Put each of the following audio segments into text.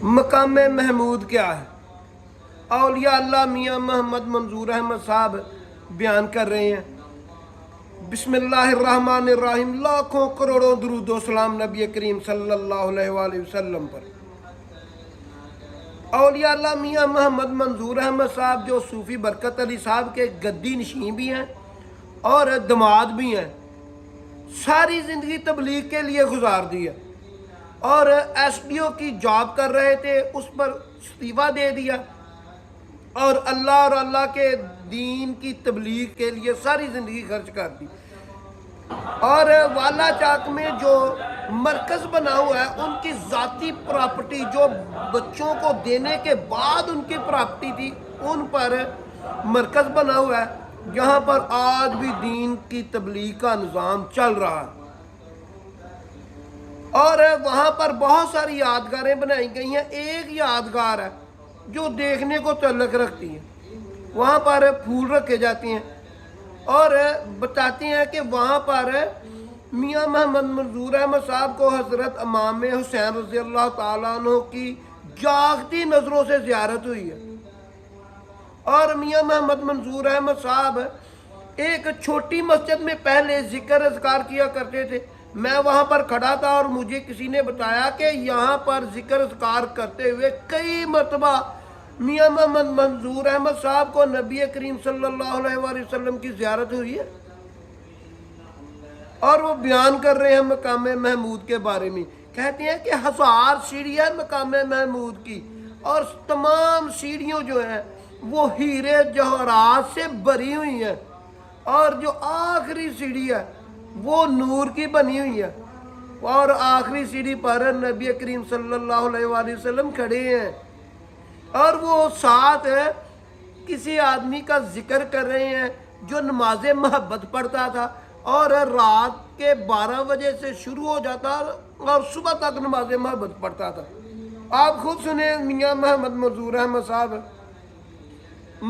مقام محمود کیا ہے؟ اولیاء اللہ میاں محمد منظور احمد صاحب بیان کر رہے ہیں۔ بسم اللہ الرحمن الرحیم، لاکھوں کروڑوں درود و سلام نبی کریم صلی اللہ علیہ وآلہ وسلم پر۔ اولیاء اللہ میاں محمد منظور احمد صاحب جو صوفی برکت علی صاحب کے گدی نشین بھی ہیں اور دماد بھی ہیں، ساری زندگی تبلیغ کے لیے گزار دی ہے اور ایس ڈی او کی جاب کر رہے تھے، اس پر استعفیٰ دے دیا اور اللہ اور اللہ کے دین کی تبلیغ کے لیے ساری زندگی خرچ کر دی۔ اور والا چاک میں جو مرکز بنا ہوا ہے، ان کی ذاتی پراپرٹی جو بچوں کو دینے کے بعد ان کی پراپرٹی تھی، ان پر مرکز بنا ہوا ہے جہاں پر آج بھی دین کی تبلیغ کا نظام چل رہا ہے۔ اور وہاں پر بہت ساری یادگاریں بنائی گئی ہیں۔ ایک یادگار ہے جو دیکھنے کو تعلق رکھتی ہے، وہاں پر پھول رکھے جاتے ہیں اور بتاتے ہیں کہ وہاں پر میاں محمد منظور احمد صاحب کو حضرت امام حسین رضی اللہ تعالیٰ عنہ کی جاگتی نظروں سے زیارت ہوئی ہے۔ اور میاں محمد منظور احمد صاحب ایک چھوٹی مسجد میں پہلے ذکر اذکار کیا کرتے تھے۔ میں وہاں پر کھڑا تھا اور مجھے کسی نے بتایا کہ یہاں پر ذکر اذکار کرتے ہوئے کئی مرتبہ میاں محمد منظور احمد صاحب کو نبی کریم صلی اللہ علیہ وآلہ وسلم کی زیارت ہوئی ہے، اور وہ بیان کر رہے ہیں مقام محمود کے بارے میں۔ کہتے ہیں کہ 1000 سیڑھی ہے مقام محمود کی، اور تمام سیڑھیوں جو ہیں وہ ہیرے جواہرات سے بھری ہوئی ہیں، اور جو آخری سیڑھی ہے وہ نور کی بنی ہوئی ہے، اور آخری سیڑھی پر نبی کریم صلی اللہ علیہ وآلہ وسلم کھڑے ہیں، اور وہ ساتھ کسی آدمی کا ذکر کر رہے ہیں جو نماز محبت پڑھتا تھا، اور رات کے 12 بجے سے شروع ہو جاتا اور صبح تک نماز محبت پڑھتا تھا۔ آپ خود سنیں میاں محمد منظور احمد صاحب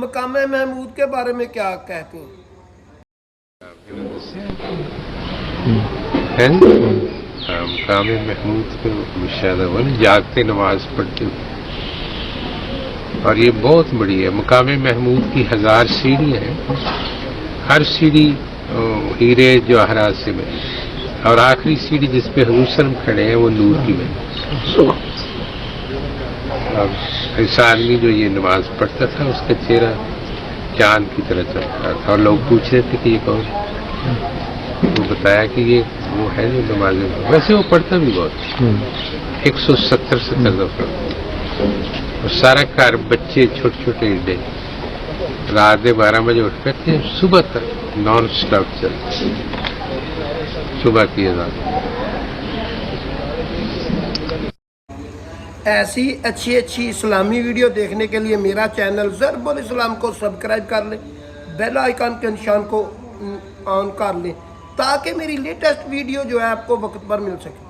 مقام محمود کے بارے میں کیا کہتے ہیں۔ مقام محمود پہ مشاہدہ ہوا نا، جاگتے نماز پڑھتے ہوئے، اور یہ بہت بڑی ہے۔ مقام محمود کی 1000 سیڑھیاں ہیں، ہر سیڑھی ہیرے جواہرات سے بنی، اور آخری سیڑھی جس پہ حضور صلی اللہ علیہ وسلم کھڑے ہیں وہ نور کی بنی۔ اب ایسا آدمی جو یہ نماز پڑھتا تھا اس کا چہرہ چاند کی طرح چمکتا تھا، اور لوگ پوچھ رہے تھے کہ یہ کون ہے؟ وہ بتایا کہ یہ وہ ہے جو نماز، ویسے وہ پڑھتا بھی بہت، 170 دفعہ، اور سارا گھر بچے چھوٹے چھوٹے اڈے رات کے 12 بجے اٹھ پڑتے ہیں، صبح تک نان سٹاپ چلتے، صبح کی اذان۔ ایسی اچھی اسلامی ویڈیو دیکھنے کے لیے میرا چینل ضرب الاسلام کو سبسکرائب کر لیں، بیل آئیکن کے نشان کو آن کر لیں تاکہ میری لیٹسٹ ویڈیو جو ہے آپ کو وقت پر مل سکے۔